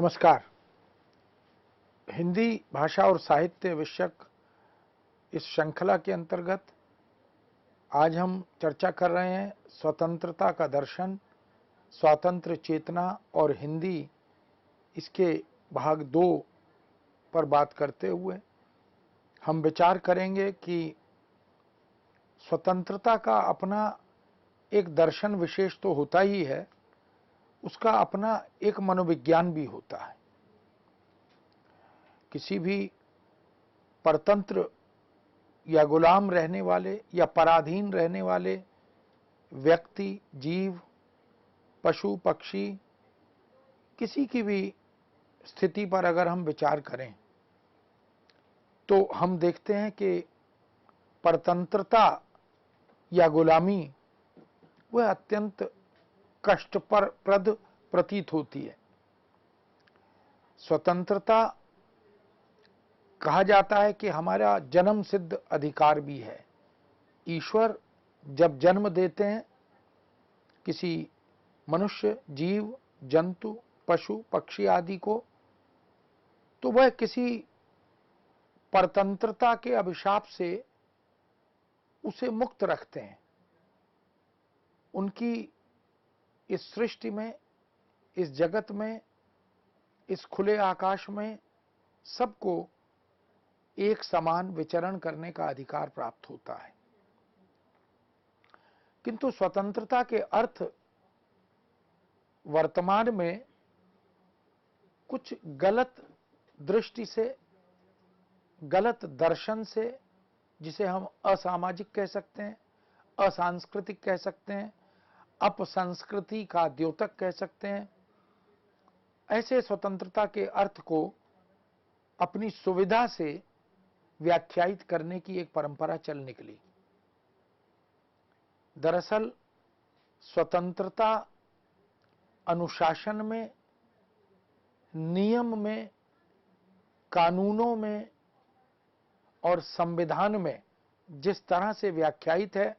नमस्कार। हिंदी भाषा और साहित्य विषयक इस श्रृंखला के अंतर्गत आज हम चर्चा कर रहे हैं स्वतंत्रता का दर्शन, स्वातंत्र चेतना और हिंदी, इसके भाग 2 पर बात करते हुए हम विचार करेंगे कि स्वतंत्रता का अपना एक दर्शन विशेष तो होता ही है, उसका अपना एक मनोविज्ञान भी होता है। किसी भी परतंत्र या गुलाम रहने वाले या पराधीन रहने वाले व्यक्ति, जीव, पशु, पक्षी, किसी की भी स्थिति पर अगर हम विचार करें तो हम देखते हैं कि परतंत्रता या गुलामी वह अत्यंत कष्टप्रद प्रतीत होती है। स्वतंत्रता कहा जाता है कि हमारा जन्म सिद्ध अधिकार भी है। ईश्वर जब जन्म देते हैं किसी मनुष्य, जीव, जंतु, पशु, पक्षी आदि को, तो वह किसी परतंत्रता के अभिशाप से उसे मुक्त रखते हैं। उनकी इस सृष्टि में, इस जगत में, इस खुले आकाश में सबको एक समान विचरण करने का अधिकार प्राप्त होता है। किंतु स्वतंत्रता के अर्थ वर्तमान में कुछ गलत दृष्टि से, गलत दर्शन से, जिसे हम असामाजिक कह सकते हैं, असांस्कृतिक कह सकते हैं, अपसंस्कृति का द्योतक कह सकते हैं, ऐसे स्वतंत्रता के अर्थ को अपनी सुविधा से व्याख्यायित करने की एक परंपरा चल निकली। दरअसल स्वतंत्रता अनुशासन में, नियम में, कानूनों में और संविधान में जिस तरह से व्याख्यायित है,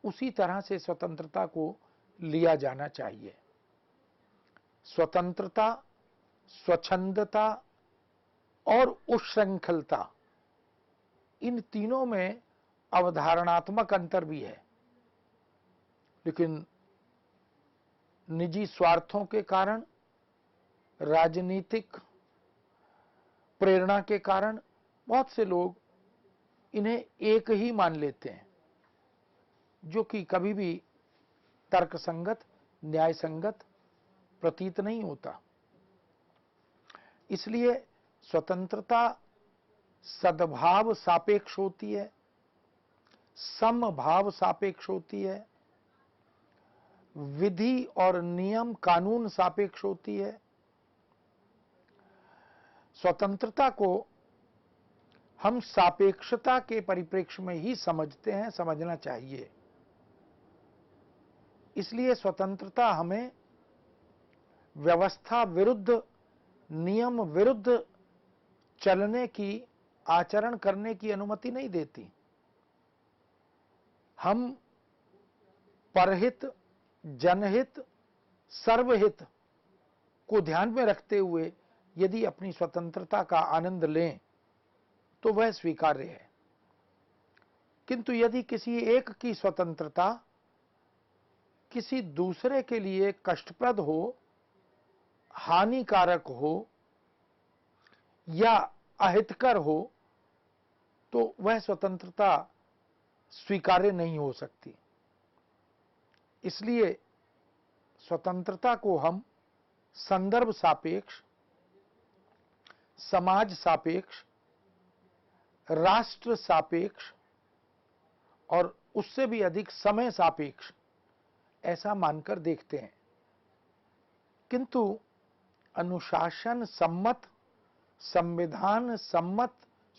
उसी तरह से स्वतंत्रता को लिया जाना चाहिए। स्वतंत्रता, स्वच्छंदता और उच्छृंखलता, इन तीनों में अवधारणात्मक अंतर भी है, लेकिन निजी स्वार्थों के कारण, राजनीतिक प्रेरणा के कारण बहुत से लोग इन्हें एक ही मान लेते हैं, जो कि कभी भी तर्कसंगत, न्यायसंगत प्रतीत नहीं होता। इसलिए स्वतंत्रता सद्भाव सापेक्ष होती है, समभाव सापेक्ष होती है, विधि और नियम कानून सापेक्ष होती है। स्वतंत्रता को हम सापेक्षता के परिप्रेक्ष्य में ही समझते हैं, समझना चाहिए। इसलिए स्वतंत्रता हमें व्यवस्था विरुद्ध, नियम विरुद्ध चलने की, आचरण करने की अनुमति नहीं देती। हम परहित, जनहित, सर्वहित को ध्यान में रखते हुए यदि अपनी स्वतंत्रता का आनंद लें तो वह स्वीकार्य है। किंतु यदि किसी एक की स्वतंत्रता किसी दूसरे के लिए कष्टप्रद हो, हानिकारक हो या अहितकर हो, तो वह स्वतंत्रता स्वीकार्य नहीं हो सकती। इसलिए स्वतंत्रता को हम संदर्भ सापेक्ष, समाज सापेक्ष, राष्ट्र सापेक्ष और उससे भी अधिक समय सापेक्ष ऐसा मानकर देखते हैं। किंतु अनुशासन सम्मत, संविधान सम्मत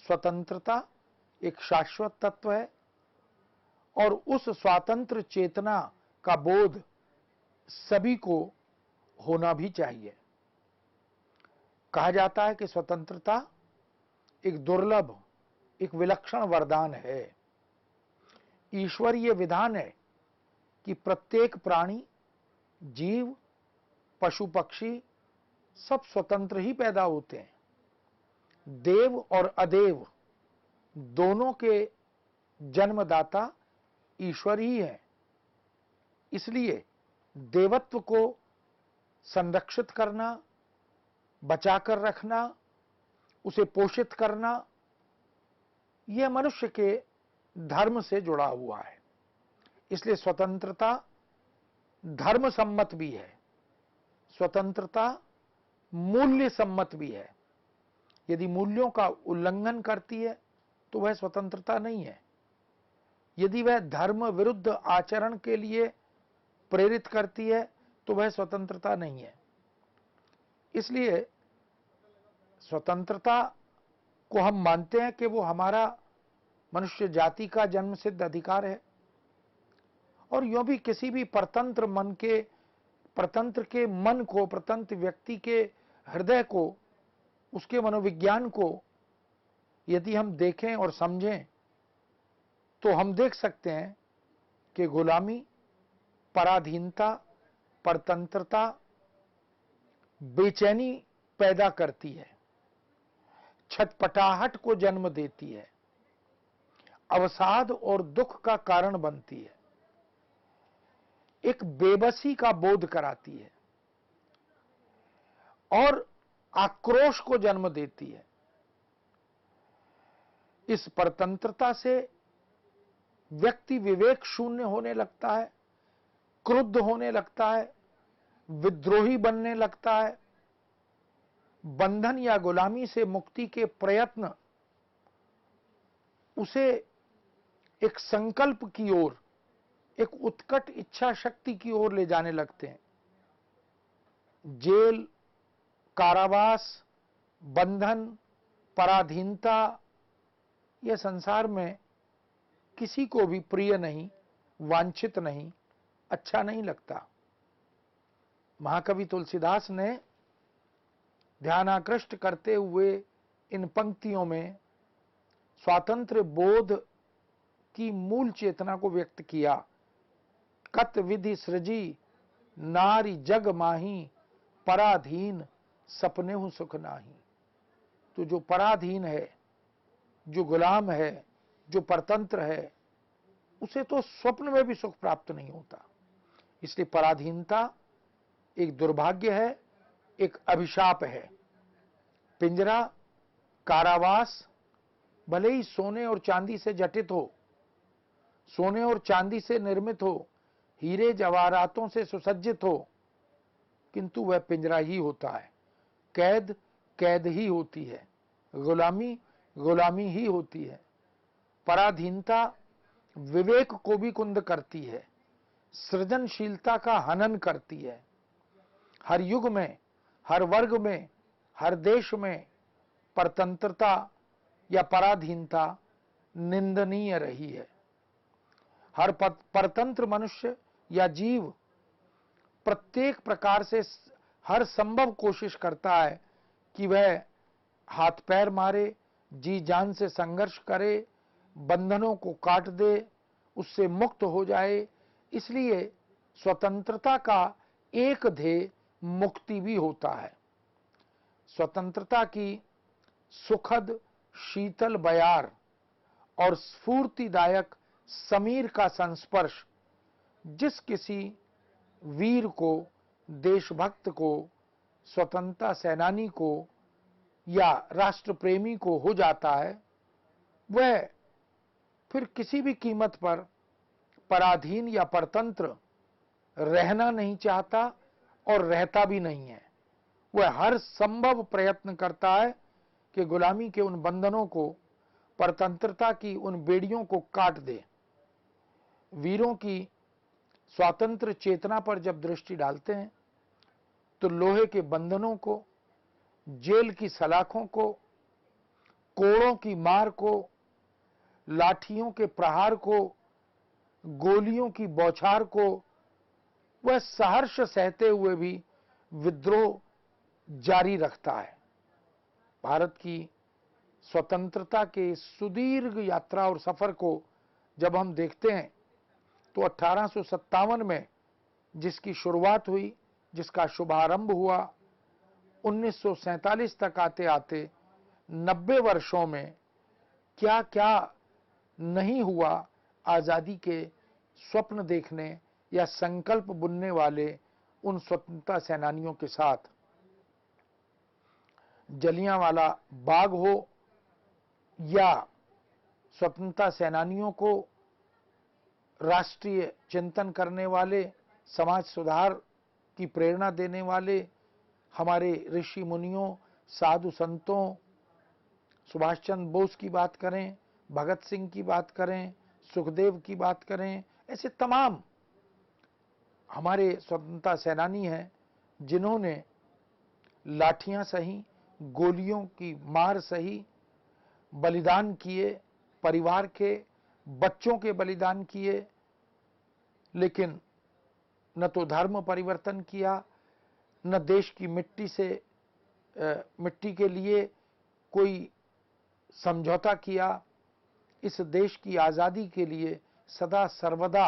स्वतंत्रता एक शाश्वत तत्व है और उस स्वातंत्र चेतना का बोध सभी को होना भी चाहिए। कहा जाता है कि स्वतंत्रता एक दुर्लभ, एक विलक्षण वरदान है। ईश्वरीय विधान है कि प्रत्येक प्राणी, जीव, पशु, पक्षी सब स्वतंत्र ही पैदा होते हैं। देव और अदेव दोनों के जन्मदाता ईश्वर ही है। इसलिए देवत्व को संरक्षित करना, बचाकर रखना, उसे पोषित करना, यह मनुष्य के धर्म से जुड़ा हुआ है। इसलिए स्वतंत्रता धर्म सम्मत भी है, स्वतंत्रता मूल्य सम्मत भी है। यदि मूल्यों का उल्लंघन करती है तो वह स्वतंत्रता नहीं है। यदि वह धर्म विरुद्ध आचरण के लिए प्रेरित करती है तो वह स्वतंत्रता नहीं है। इसलिए स्वतंत्रता को हम मानते हैं कि वो हमारा मनुष्य जाति का जन्मसिद्ध अधिकार है। और यूं भी किसी भी परतंत्र के मन को, परतंत्र व्यक्ति के हृदय को, उसके मनोविज्ञान को यदि हम देखें और समझें तो हम देख सकते हैं कि गुलामी, पराधीनता, परतंत्रता बेचैनी पैदा करती है, छटपटाहट को जन्म देती है, अवसाद और दुख का कारण बनती है, एक बेबसी का बोध कराती है और आक्रोश को जन्म देती है। इस परतंत्रता से व्यक्ति विवेक शून्य होने लगता है, क्रुद्ध होने लगता है, विद्रोही बनने लगता है। बंधन या गुलामी से मुक्ति के प्रयत्न उसे एक संकल्प की ओर, एक उत्कट इच्छा शक्ति की ओर ले जाने लगते हैं। जेल, कारावास, बंधन, पराधीनता, यह संसार में किसी को भी प्रिय नहीं, वांछित नहीं, अच्छा नहीं लगता। महाकवि तुलसीदास ने ध्यानाकृष्ट करते हुए इन पंक्तियों में स्वातंत्र्य बोध की मूल चेतना को व्यक्त किया। कत विधि सृजी नारी जग माही, पराधीन सपने हूं सुख नाही। तो जो पराधीन है, जो गुलाम है, जो परतंत्र है, उसे तो स्वप्न में भी सुख प्राप्त नहीं होता। इसलिए पराधीनता एक दुर्भाग्य है, एक अभिशाप है। पिंजरा, कारावास भले ही सोने और चांदी से जटित हो, सोने और चांदी से निर्मित हो, हीरे जवाहरातों से सुसज्जित हो, किंतु वह पिंजरा ही होता है। कैद कैद ही होती है, गुलामी गुलामी ही होती है। पराधीनता विवेक को भी कुंद करती है, सृजनशीलता का हनन करती है। हर युग में, हर वर्ग में, हर देश में परतंत्रता या पराधीनता निंदनीय रही है। हर परतंत्र मनुष्य या जीव प्रत्येक प्रकार से हर संभव कोशिश करता है कि वह हाथ पैर मारे, जी जान से संघर्ष करे, बंधनों को काट दे, उससे मुक्त हो जाए। इसलिए स्वतंत्रता का एक ध्येय मुक्ति भी होता है। स्वतंत्रता की सुखद शीतल बयार और स्फूर्तिदायक समीर का संस्पर्श जिस किसी वीर को, देशभक्त को, स्वतंत्रता सेनानी को या राष्ट्र प्रेमी को हो जाता है, वह फिर किसी भी कीमत पर पराधीन या परतंत्र रहना नहीं चाहता और रहता भी नहीं है। वह हर संभव प्रयत्न करता है कि गुलामी के उन बंधनों को, परतंत्रता की उन बेड़ियों को काट दे। वीरों की स्वातंत्र चेतना पर जब दृष्टि डालते हैं तो लोहे के बंधनों को, जेल की सलाखों को, कोड़ों की मार को, लाठियों के प्रहार को, गोलियों की बौछार को वह सहर्ष सहते हुए भी विद्रोह जारी रखता है। भारत की स्वतंत्रता के सुदीर्घ यात्रा और सफर को जब हम देखते हैं तो 1857 में जिसकी शुरुआत हुई, जिसका शुभारंभ हुआ, 1947 तक आते आते 90 वर्षों में क्या क्या नहीं हुआ आजादी के स्वप्न देखने या संकल्प बुनने वाले उन स्वतंत्रता सेनानियों के साथ। जलियांवाला बाग हो या स्वतंत्रता सेनानियों को राष्ट्रीय चिंतन करने वाले, समाज सुधार की प्रेरणा देने वाले हमारे ऋषि मुनियों, साधु संतों, सुभाष चंद्र बोस की बात करें, भगत सिंह की बात करें, सुखदेव की बात करें, ऐसे तमाम हमारे स्वतंत्रता सेनानी हैं जिन्होंने लाठियां सही, गोलियों की मार सही, बलिदान किए, परिवार के बच्चों के बलिदान किए, लेकिन न तो धर्म परिवर्तन किया, न देश की मिट्टी के लिए कोई समझौता किया। इस देश की आजादी के लिए सदा सर्वदा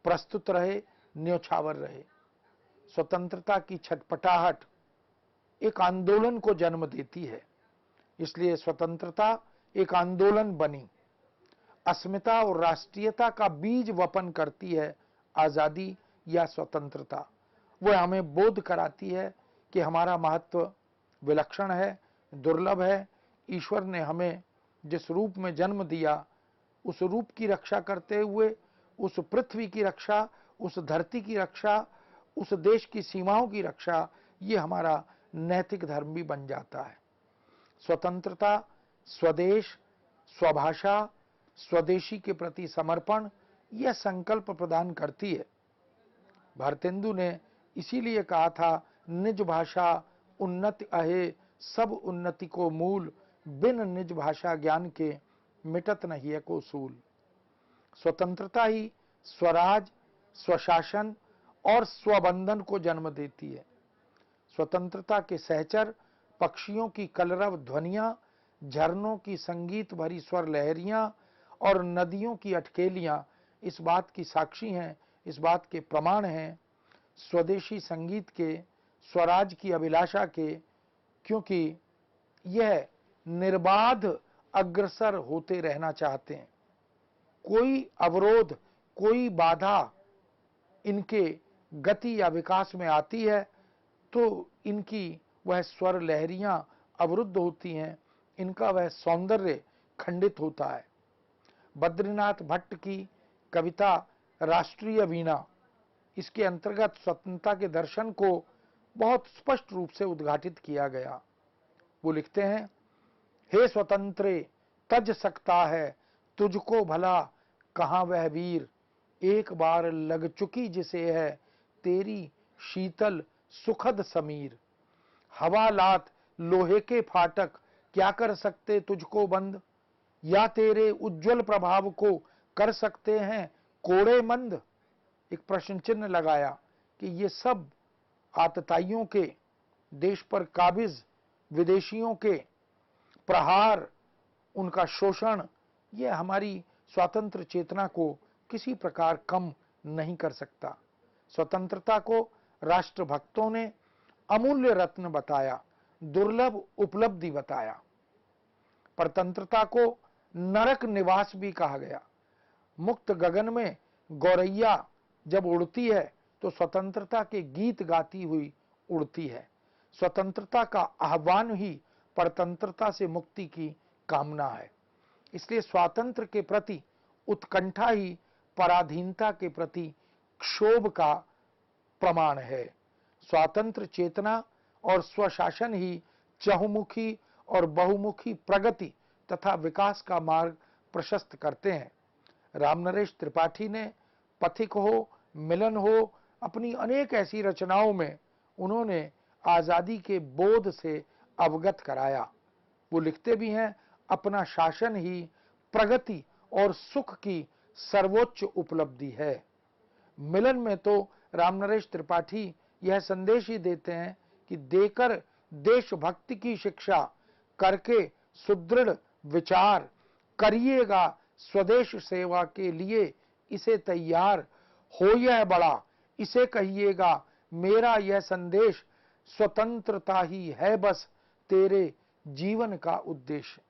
प्रस्तुत रहे, न्योछावर रहे। स्वतंत्रता की छटपटाहट एक आंदोलन को जन्म देती है, इसलिए स्वतंत्रता एक आंदोलन बनी। अस्मिता और राष्ट्रीयता का बीज वपन करती है आजादी या स्वतंत्रता। वह हमें बोध कराती है कि हमारा महत्व विलक्षण है, दुर्लभ है। ईश्वर ने हमें जिस रूप में जन्म दिया, उस रूप की रक्षा करते हुए उस पृथ्वी की रक्षा, उस धरती की रक्षा, उस देश की सीमाओं की रक्षा, ये हमारा नैतिक धर्म भी बन जाता है। स्वतंत्रता, स्वदेश, स्वभाषा, स्वदेशी के प्रति समर्पण, यह संकल्प प्रदान करती है। भारतेंदु ने इसीलिए कहा था, निज भाषा उन्नति अहे, सब उन्नति को मूल, बिन निज भाषा ज्ञान के मिटत नहीं है को सूल। स्वतंत्रता ही स्वराज, स्वशासन और स्वबंधन को जन्म देती है। स्वतंत्रता के सहचर पक्षियों की कलरव ध्वनियां, झरनों की संगीत भरी स्वर लहरियां और नदियों की अटकेलियां इस बात की साक्षी हैं, इस बात के प्रमाण हैं, स्वदेशी संगीत के, स्वराज की अभिलाषा के, क्योंकि यह निर्बाध अग्रसर होते रहना चाहते हैं। कोई अवरोध, कोई बाधा इनके गति या विकास में आती है तो इनकी वह स्वर लहरियां अवरुद्ध होती हैं, इनका वह सौंदर्य खंडित होता है। बद्रीनाथ भट्ट की कविता राष्ट्रीय वीणा, इसके अंतर्गत स्वतंत्रता के दर्शन को बहुत स्पष्ट रूप से उद्घाटित किया गया। वो लिखते हैं, हे स्वतंत्रे तज सकता है तुझको भला कहां वह वीर, एक बार लग चुकी जिसे है तेरी शीतल सुखद समीर। हवा लात लोहे के फाटक क्या कर सकते तुझको बंद, या तेरे उज्जवल प्रभाव को कर सकते हैं कोड़े मंद। एक प्रश्न चिन्ह लगाया कि ये सब आतताइयों के, देश पर काबिज विदेशियों के प्रहार, उनका शोषण, यह हमारी स्वतंत्र चेतना को किसी प्रकार कम नहीं कर सकता। स्वतंत्रता को राष्ट्रभक्तों ने अमूल्य रत्न बताया, दुर्लभ उपलब्धि बताया। परतंत्रता को नरक निवास भी कहा गया। मुक्त गगन में गौरैया जब उड़ती है तो स्वतंत्रता के गीत गाती हुई उड़ती है। स्वतंत्रता का आह्वान ही परतंत्रता से मुक्ति की कामना है। इसलिए स्वातंत्र्य के प्रति उत्कंठा ही पराधीनता के प्रति क्षोभ का प्रमाण है। स्वातंत्र चेतना और स्वशासन ही चहुमुखी और बहुमुखी प्रगति तथा विकास का मार्ग प्रशस्त करते हैं। रामनरेश त्रिपाठी ने पथिक हो, मिलन हो, अपनी अनेक ऐसी रचनाओं में उन्होंने आजादी के बोध से अवगत कराया। वो लिखते भी हैं, अपना शासन ही प्रगति और सुख की सर्वोच्च उपलब्धि है। मिलन में तो रामनरेश त्रिपाठी यह संदेश ही देते हैं कि देकर देशभक्ति की शिक्षा, करके सुदृढ़ विचार, करिएगा स्वदेश सेवा के लिए इसे तैयार, हो यह बड़ा इसे कहिएगा मेरा यह संदेश, स्वतंत्रता ही है बस तेरे जीवन का उद्देश्य।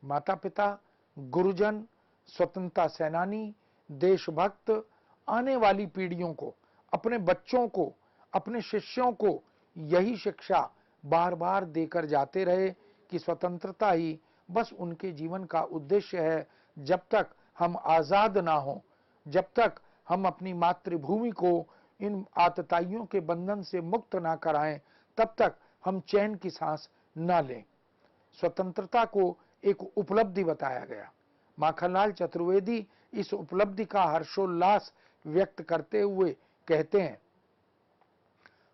माता पिता, गुरुजन, स्वतंत्रता सेनानी, देशभक्त आने वाली पीढ़ियों को, अपने बच्चों को, अपने शिष्यों को यही शिक्षा बार बार देकर जाते रहे कि स्वतंत्रता ही बस उनके जीवन का उद्देश्य है। जब तक हम आजाद ना हो, जब तक हम अपनी मातृभूमि को इन आतताइयों के बंधन से मुक्त ना कराएं, तब तक हम चैन की सांस ना लें। स्वतंत्रता को एक उपलब्धि बताया गया। माखनलाल चतुर्वेदी इस उपलब्धि का हर्षोल्लास व्यक्त करते हुए कहते हैं,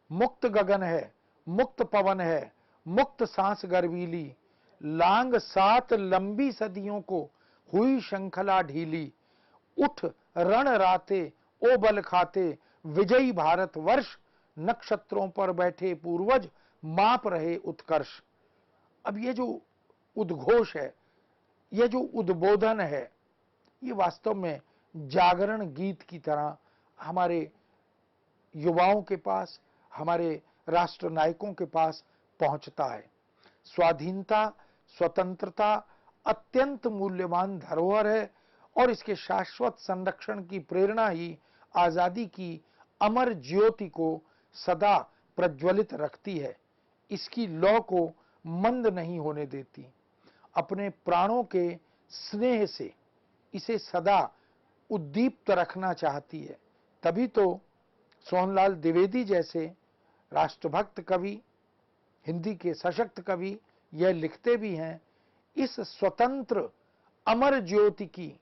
मुक्त गगन है, मुक्त पवन है, मुक्त सांस गर्वीली, लांग 7 लंबी सदियों को हुई श्रृंखला ढीली, उठ रण राते ओ बल खाते, विजयी भारत वर्ष, नक्षत्रों पर बैठे पूर्वज माप रहे उत्कर्ष। अब ये जो उद्घोष है, यह जो उद्बोधन है, ये वास्तव में जागरण गीत की तरह हमारे युवाओं के पास, हमारे राष्ट्र नायकों के पास पहुंचता है। स्वाधीनता, स्वतंत्रता अत्यंत मूल्यवान धरोहर है और इसके शाश्वत संरक्षण की प्रेरणा ही आजादी की अमर ज्योति को सदा प्रज्वलित रखती है, इसकी लौ को मंद नहीं होने देती। अपने प्राणों के स्नेह से इसे सदा उद्दीप्त रखना चाहती है। तभी तो सोहनलाल द्विवेदी जैसे राष्ट्रभक्त कवि, हिंदी के सशक्त कवि यह लिखते भी हैं, इस स्वतंत्र अमर ज्योति की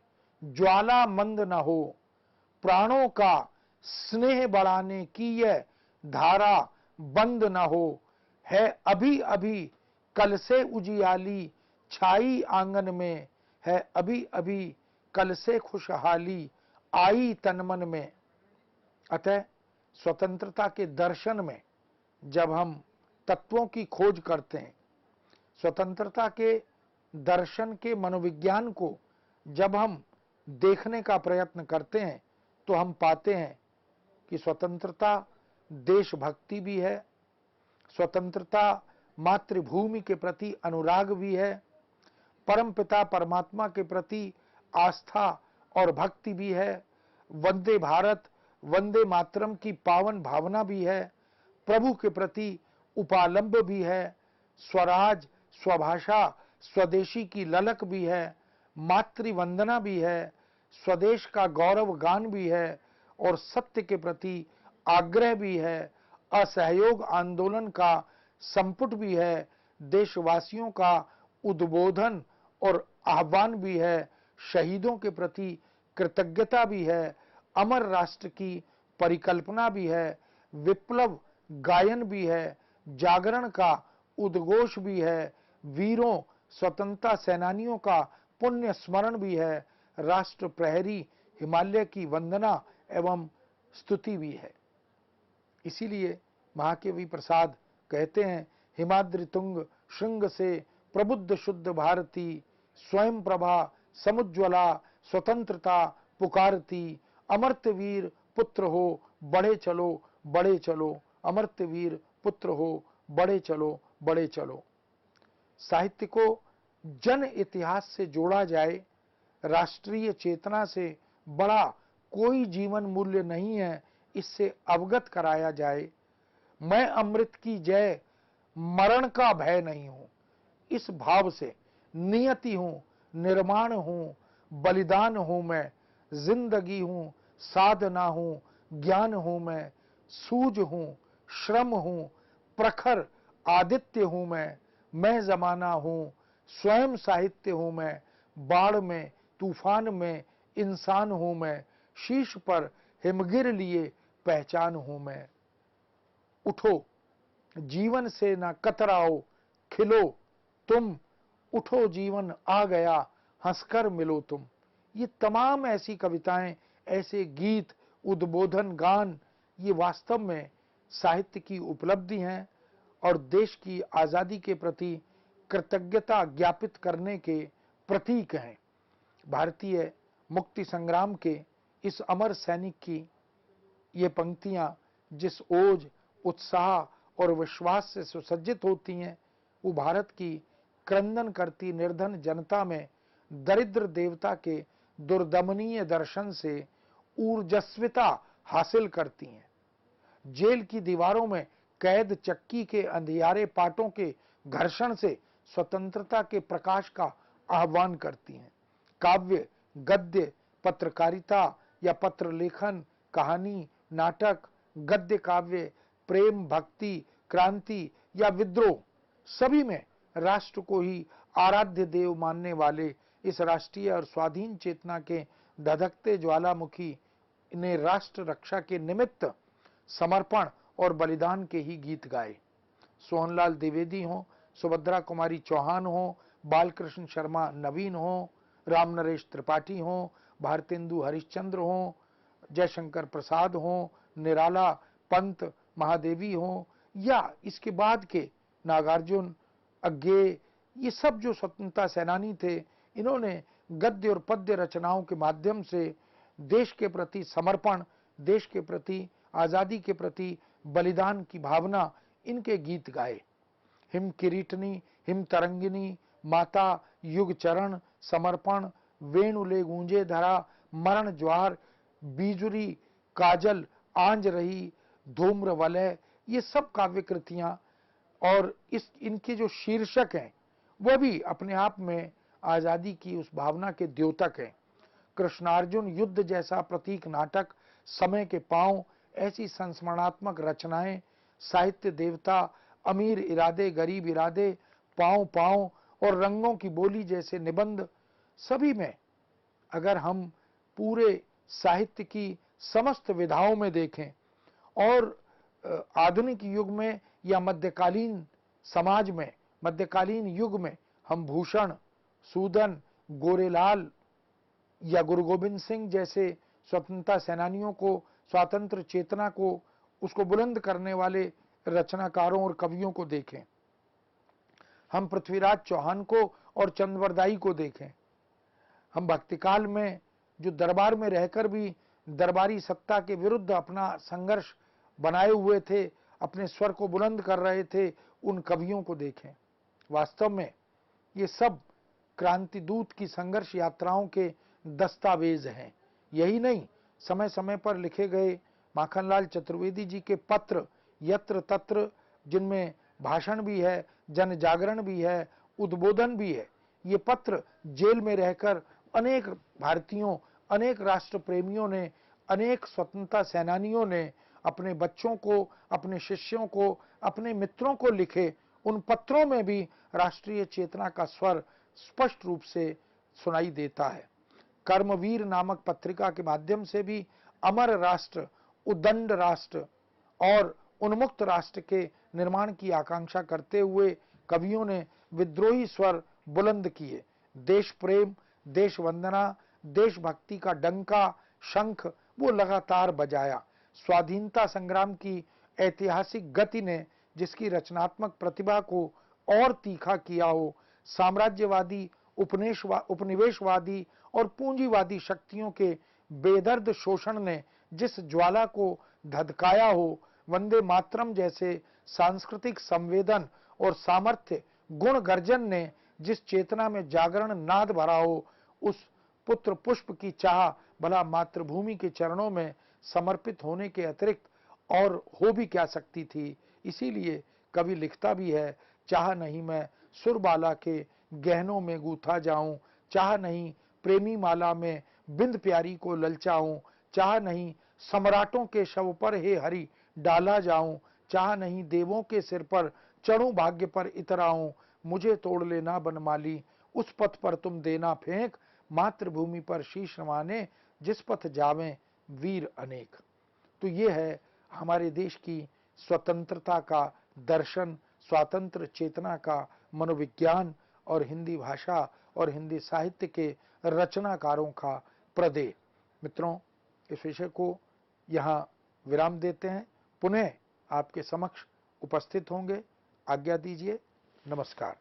ज्वाला मंद न हो, प्राणों का स्नेह बढ़ाने की यह धारा बंद न हो, है अभी अभी कल से उजियाली छाई आंगन में, है अभी अभी कल से खुशहाली आई तनमन में। अतः स्वतंत्रता के दर्शन में जब हम तत्वों की खोज करते हैं, स्वतंत्रता के दर्शन के मनोविज्ञान को जब हम देखने का प्रयत्न करते हैं, तो हम पाते हैं कि स्वतंत्रता देशभक्ति भी है, स्वतंत्रता मातृभूमि के प्रति अनुराग भी है, परमपिता परमात्मा के प्रति आस्था और भक्ति भी है, वंदे भारत वंदे मातरम की पावन भावना भी है, प्रभु के प्रति उपालंब भी है, स्वराज स्वभाषा स्वदेशी की ललक भी है, मातृवंदना भी है, स्वदेश का गौरव गान भी है और सत्य के प्रति आग्रह भी है, असहयोग आंदोलन का संपुट भी है, देशवासियों का उद्बोधन और आह्वान भी है, शहीदों के प्रति कृतज्ञता भी है, अमर राष्ट्र की परिकल्पना भी है, विप्लव गायन भी है, जागरण का उद्घोष भी है, वीरों स्वतंत्रता सेनानियों का पुण्य स्मरण भी है, राष्ट्र प्रहरी हिमालय की वंदना एवं स्तुति भी है। इसीलिए महाकवि प्रसाद कहते हैं, हिमाद्रि तुंग श्रृंग से प्रबुद्ध शुद्ध भारती, स्वयं प्रभा समुज्ज्वला स्वतंत्रता पुकारती, अमर्त्य वीर पुत्र हो बढ़े चलो बढ़े चलो, अमर्त्य वीर पुत्र हो बढ़े चलो बढ़े चलो। साहित्य को जन इतिहास से जोड़ा जाए, राष्ट्रीय चेतना से बड़ा कोई जीवन मूल्य नहीं है, इससे अवगत कराया जाए। मैं अमृत की जय मरण का भय नहीं हूं, इस भाव से नियति हूं, निर्माण हूं, बलिदान हूं, मैं जिंदगी हूं, साधना हूं, ज्ञान हूं, मैं सूझ हूं, श्रम हूं, प्रखर आदित्य हूं, मैं जमाना हूं, स्वयं साहित्य हूं, मैं बाढ़ में तूफान में इंसान हूं, मैं शीश पर हिमगिर लिए पहचान हूं मैं। उठो जीवन से न कतराओ, खिलो तुम, उठो जीवन आ गया, हंसकर मिलो तुम। ये तमाम ऐसी कविताएं, ऐसे गीत, उद्बोधन गान, ये वास्तव में साहित्य की उपलब्धि हैं और देश की आजादी के प्रति कृतज्ञता ज्ञापित करने के प्रतीक हैं। भारतीय मुक्ति संग्राम के इस अमर सैनिक की ये पंक्तियां जिस ओज, उत्साह और विश्वास से सुसज्जित होती हैं, वो भारत की क्रंदन करती निर्धन जनता में दरिद्र देवता के दुर्दमनीय दर्शन से ऊर्जस्विता हासिल करती हैं। जेल की दीवारों में कैद चक्की के अंधियारे पाटों के घर्षण से स्वतंत्रता के प्रकाश का आह्वान करती हैं। काव्य, गद्य, पत्रकारिता या पत्र लेखन, कहानी, नाटक, गद्य काव्य, प्रेम, भक्ति, क्रांति या विद्रोह, सभी में राष्ट्र को ही आराध्य देव मानने वाले इस राष्ट्रीय और स्वाधीन चेतना के धधकते ज्वालामुखी ने राष्ट्र रक्षा के निमित्त समर्पण और बलिदान के ही गीत गाए। सोहनलाल द्विवेदी हो, सुभद्रा कुमारी चौहान हो, बालकृष्ण शर्मा नवीन हो, राम नरेश त्रिपाठी हो, भारतेंदु हरिश्चंद्र हो, जयशंकर प्रसाद हो, निराला पंत महादेवी हो, या इसके बाद के नागार्जुन, अज्ञे, ये सब जो स्वतंत्रता सेनानी थे, इन्होंने गद्य और पद्य रचनाओं के माध्यम से देश के प्रति समर्पण, देश के प्रति, आजादी के प्रति बलिदान की भावना, इनके गीत गाए। हिम किरीटनी, हिम तरंगिनी, माता, युग चरण, समर्पण, वेणुले गूंजे धरा, मरण ज्वार, बीजुरी, काजल, आंज रही, धूम्र वलय, ये सब काव्य कृतियां और इनके जो शीर्षक हैं वह भी अपने आप में आजादी की उस भावना के द्योतक हैं। कृष्णार्जुन युद्ध जैसा प्रतीक नाटक, समय के पांव, ऐसी संस्मरणात्मक रचनाएं, साहित्य देवता, अमीर इरादे गरीब इरादे, पांव पांव और रंगों की बोली जैसे निबंध, सभी में अगर हम पूरे साहित्य की समस्त विधाओं में देखें और आधुनिक युग में या मध्यकालीन समाज में, मध्यकालीन युग में हम भूषण, सूदन, गोरेलाल या गुरु गोविंद सिंह जैसे स्वतंत्रता सेनानियों को, स्वातंत्र चेतना को, उसको बुलंद करने वाले रचनाकारों और कवियों को देखें, हम पृथ्वीराज चौहान को और चंद्रवरदाई को देखें, हम भक्तिकाल में जो दरबार में रहकर भी दरबारी सत्ता के विरुद्ध अपना संघर्ष बनाए हुए थे, अपने स्वर को बुलंद कर रहे थे, उन कवियों को देखें। वास्तव में ये सब क्रांति दूत की संघर्ष यात्राओं के दस्तावेज हैं। यही नहीं, समय समय पर लिखे गए माखनलाल चतुर्वेदी जी के पत्र यत्र तत्र, जिनमें भाषण भी है, जन जागरण भी है, उद्बोधन भी है। ये पत्र जेल में रहकर अनेक भारतीयों, अनेक राष्ट्र प्रेमियों ने, अनेक स्वतंत्रता सेनानियों ने अपने बच्चों को, अपने शिष्यों को, अपने मित्रों को लिखे। उन पत्रों में भी राष्ट्रीय चेतना का स्वर स्पष्ट रूप से सुनाई देता है। कर्मवीर नामक पत्रिका के माध्यम से भी अमर राष्ट्र, उदंड राष्ट्र और उन्मुक्त राष्ट्र के निर्माण की आकांक्षा करते हुए कवियों ने विद्रोही स्वर बुलंद किए। देश प्रेम, देश वंदना, देशभक्ति का डंका, शंख वो लगातार बजाया। स्वाधीनता संग्राम की ऐतिहासिक गति ने जिसकी रचनात्मक प्रतिभा को और तीखा किया हो, साम्राज्यवादी, उपनिवेशवादी और पूंजीवादी शक्तियों के बेदर्द शोषण ने जिस ज्वाला को धधकाया हो, वंदे मातरम जैसे सांस्कृतिक संवेदन और सामर्थ्य गुण गर्जन ने जिस चेतना में जागरण नाद भरा हो, उस पुत्र पुष्प की चाह भला मातृभूमि के चरणों में समर्पित होने के अतिरिक्त और हो भी क्या सकती थी। इसीलिए कवि लिखता भी है, चाह नहीं मैं सुरबाला के गहनों में गूथा जाऊं, चाह नहीं प्रेमी माला में बिंद प्यारी को ललचाऊं, चाह नहीं सम्राटों के शव पर हे हरि डाला जाऊं, चाह नहीं देवों के सिर पर चढ़ूं भाग्य पर इतराऊं, मुझे तोड़ लेना बनमाली उस पथ पर तुम देना फेंक, मातृभूमि पर शीश नवाने जिस पथ जावें वीर अनेक। तो ये है हमारे देश की स्वतंत्रता का दर्शन, स्वातंत्र चेतना का मनोविज्ञान और हिंदी भाषा और हिंदी साहित्य के रचनाकारों का प्रदेय। मित्रों, इस विषय को यहाँ विराम देते हैं, पुनः आपके समक्ष उपस्थित होंगे। आज्ञा दीजिए, नमस्कार।